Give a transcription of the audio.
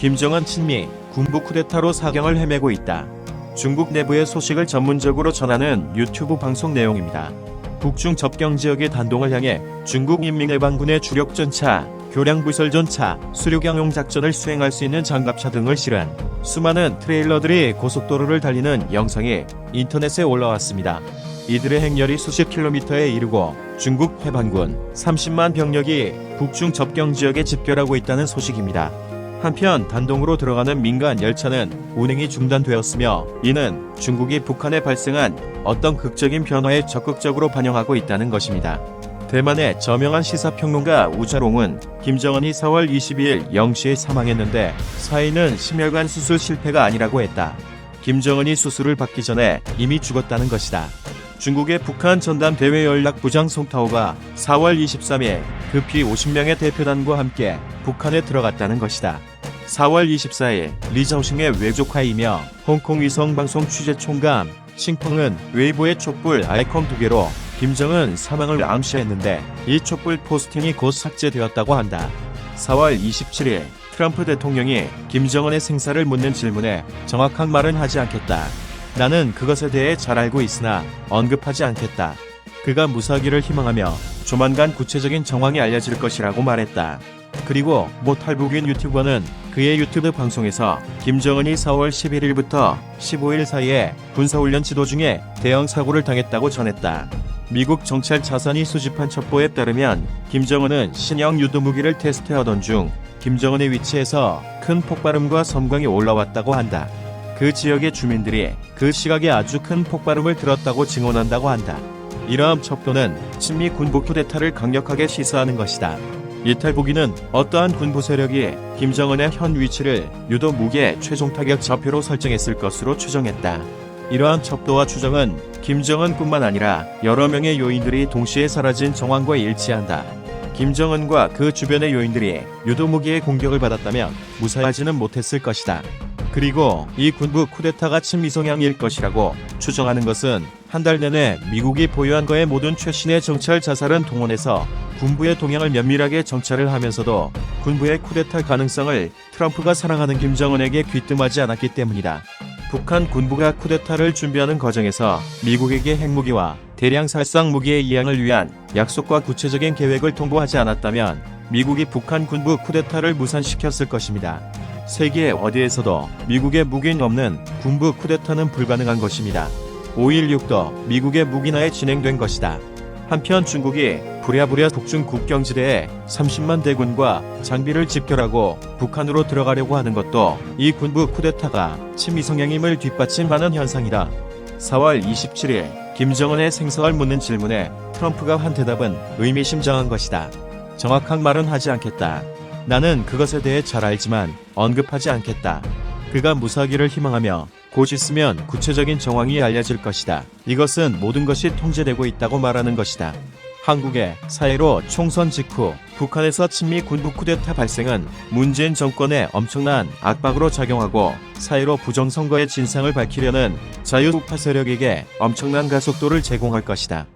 김정은 친미 군부 쿠데타로 사경을 헤매고 있다. 중국 내부의 소식을 전문적으로 전하는 유튜브 방송 내용입니다. 북중 접경 지역의 단동을 향해 중국 인민해방군의 주력 전차, 교량 부설 전차, 수륙양용 작전을 수행할 수 있는 장갑차 등을 실은 수많은 트레일러들이 고속도로를 달리는 영상이 인터넷에 올라왔습니다. 이들의 행렬이 수십 킬로미터에 이르고 중국 해방군 30만 병력이 북중 접경 지역에 집결하고 있다는 소식입니다. 한편 단동으로 들어가는 민간 열차는 운행이 중단되었으며 이는 중국이 북한에 발생한 어떤 극적인 변화에 적극적으로 반영하고 있다는 것입니다. 대만의 저명한 시사평론가 우자롱은 김정은이 4월 22일 0시에 사망했는데 사인은 심혈관 수술 실패가 아니라고 했다. 김정은이 수술을 받기 전에 이미 죽었다는 것이다. 중국의 북한 전담 대외연락부장 송타오가 4월 23일 급히 50명의 대표단과 함께 북한에 들어갔다는 것이다. 4월 24일 리자오싱의 외조카이며 홍콩 위성방송 취재총감 싱펑은 웨이보의 촛불 아이콘 2개로 김정은 사망을 암시했는데 이 촛불 포스팅이 곧 삭제되었다고 한다. 4월 27일 트럼프 대통령이 김정은의 생사를 묻는 질문에 정확한 말은 하지 않겠다. 나는 그것에 대해 잘 알고 있으나 언급하지 않겠다. 그가 무사하기를 희망하며 조만간 구체적인 정황이 알려질 것이라고 말했다. 그리고 모 탈북인 유튜버는 그의 유튜브 방송에서 김정은이 4월 11일부터 15일 사이에 군사훈련 지도 중에 대형 사고를 당했다고 전했다. 미국 정찰 자산이 수집한 첩보에 따르면 김정은은 신형 유도무기를 테스트하던 중 김정은의 위치에서 큰 폭발음과 섬광이 올라왔다고 한다. 그 지역의 주민들이 그 시각에 아주 큰 폭발음을 들었다고 증언한다고 한다. 이러한 첩보는 친미 군부 쿠데타를 강력하게 시사하는 것이다. 이 탈북인은 어떠한 군부 세력이 김정은의 현 위치를 유도 무기의 최종 타격 좌표로 설정했을 것으로 추정했다. 이러한 첩보와 추정은 김정은뿐만 아니라 여러 명의 요인들이 동시에 사라진 정황과 일치한다. 김정은과 그 주변의 요인들이 유도 무기의 공격을 받았다면 무사하지는 못했을 것이다. 그리고 이 군부 쿠데타가 친미 성향일 것이라고 추정하는 것은 한 달 내내 미국이 보유한 거의 모든 최신의 정찰 자산을 동원해서 군부의 동향을 면밀하게 정찰을 하면서도 군부의 쿠데타 가능성을 트럼프가 사랑하는 김정은에게 귀뜸하지 않았기 때문이다. 북한 군부가 쿠데타를 준비하는 과정에서 미국에게 핵무기와 대량 살상 무기의 이양을 위한 약속과 구체적인 계획을 통보하지 않았다면 미국이 북한 군부 쿠데타를 무산시켰을 것입니다. 세계 어디에서도 미국의 무기는 없는 군부 쿠데타는 불가능한 것입니다. 5.16도 미국의 무기나에 진행된 것이다. 한편 중국이 부랴부랴 북중 국경지대에 30만 대군과 장비를 집결하고 북한으로 들어가려고 하는 것도 이 군부 쿠데타가 친미 성향임을 뒷받침하는 현상이다. 4월 27일 김정은의 생사를 묻는 질문에 트럼프가 한 대답은 의미심장한 것이다. 정확한 말은 하지 않겠다. 나는 그것에 대해 잘 알지만 언급하지 않겠다. 그가 무사하기를 희망하며 곧 있으면 구체적인 정황이 알려질 것이다. 이것은 모든 것이 통제되고 있다고 말하는 것이다. 한국의 4.15 총선 직후 북한에서 친미 군부 쿠데타 발생은 문재인 정권에 엄청난 압박으로 작용하고 4.15 부정선거의 진상을 밝히려는 자유우파 세력에게 엄청난 가속도를 제공할 것이다.